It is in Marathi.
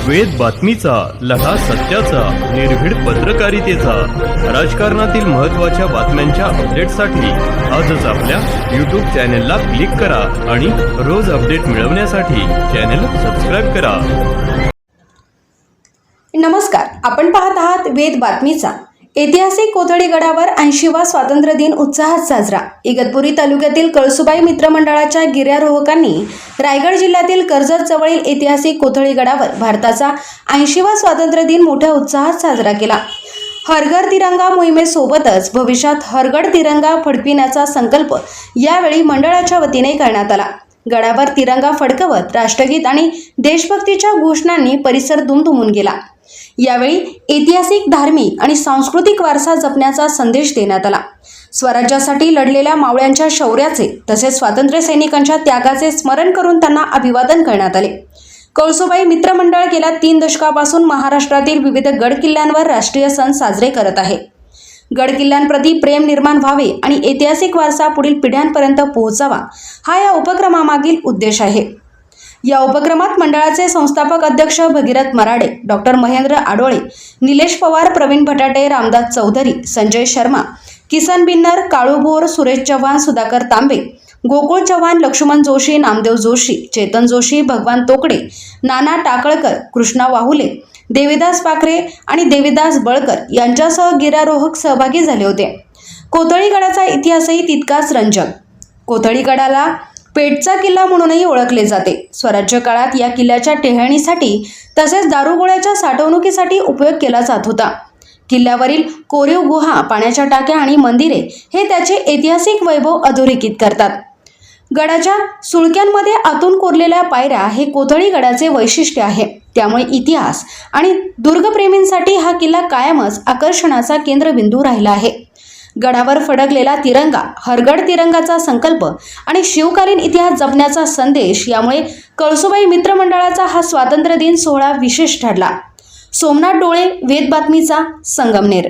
वेद बातमीचा, लढा सत्याचा, निर्भीड पत्रकारितेचा, राजकारणातील महत्त्वाच्या बातम्यांच्या अपडेटसाठी आजच आपल्या यूट्यूब चॅनेलला क्लिक करा आणि रोज अपडेट मिळवण्यासाठी चॅनेल सबस्क्राइब करा. नमस्कार, आपण पाहत आहात वेद बातमीचा. ऐतिहासिक कोथळी गडावर 80वा स्वातंत्र्य दिन उत्साहात साजरा. इगतपुरी तालुक्यातील कळसुबाई मित्रमंडळाच्या गिर्यारोहकांनी रायगड जिल्ह्यातील कर्जत जवळील ऐतिहासिक कोथळी गडावर भारताचा 80वा स्वातंत्र्य दिन मोठ्या उत्साहात साजरा केला. हर घर तिरंगा मोहिमेसोबतच भविष्यात हरगड तिरंगा फडकविण्याचा संकल्प यावेळी मंडळाच्या वतीने करण्यात आला. गडावर तिरंगा फडकवत राष्ट्रगीत आणि देशभक्तीच्या घोषणांनी परिसर दुमदुमून गेला. यावेळी ऐतिहासिक, धार्मिक आणि सांस्कृतिक वारसा जपण्याचा संदेश देण्यात आला. स्वराज्यासाठी लढलेल्या मावळ्यांच्या शौर्याचे तसेच स्वातंत्र्य सैनिकांच्या त्यागाचे स्मरण करून त्यांना अभिवादन करण्यात आले. कळसुबाई मित्रमंडळ गेल्या 3 दशकापासून महाराष्ट्रातील विविध गड किल्ल्यांवर राष्ट्रीय सण साजरे करत आहे. गड किल्ल्यांप्रती प्रेम निर्माण व्हावे आणि ऐतिहासिक वारसा पुढील पिढ्यांपर्यंत पोहोचावा हा या उपक्रमामागील उद्देश आहे. या उपक्रमात मंडळाचे संस्थापक अध्यक्ष भगीरथ मराडे, डॉक्टर महेंद्र आडोळे, निलेश पवार, प्रवीण भटाटे, रामदास चौधरी, संजय शर्मा, किसन बिन्नर, काळू भोर, सुरेश चव्हाण, सुधाकर तांबे, गोकुळ चव्हाण, लक्ष्मण जोशी, नामदेव जोशी, चेतन जोशी, भगवान तोकडे, नाना टाकळकर, कृष्णा वाहुले, देवीदास पाखरे आणि देवीदास बळकर यांच्यासह गिर्यारोहक सहभागी झाले होते. कोथळी गडाचा इतिहासही तितकाच रंजक. कोथळी गडाला पेठचा किल्ला म्हणूनही ओळखले जाते. स्वराज्य काळात या किल्ल्याच्या टेहळणीसाठी तसेच दारुगोळ्याच्या साठवणुकीसाठी उपयोग केला जात होता. किल्ल्यावरील कोरीव गुहा, पाण्याच्या टाक्या आणि मंदिरे हे त्याचे ऐतिहासिक वैभव अधोरेखित करतात. गडाच्या सुळक्यांमध्ये आतून कोरलेल्या पायऱ्या हे कोथळी गडाचे वैशिष्ट्य आहे. त्यामुळे इतिहास आणि दुर्गप्रेमींसाठी हा किल्ला कायमच आकर्षणाचा केंद्रबिंदू राहिला आहे. गडावर फडकलेला तिरंगा, हरगड तिरंगाचा संकल्प आणि शिवकालीन इतिहास जपण्याचा संदेश यामुळे कळसुबाई मित्रमंडळाचा हा स्वातंत्र्य दिन सोहळा विशेष ठरला. सोमनाथ डोळे, वेद बातमीचा, संगमनेर.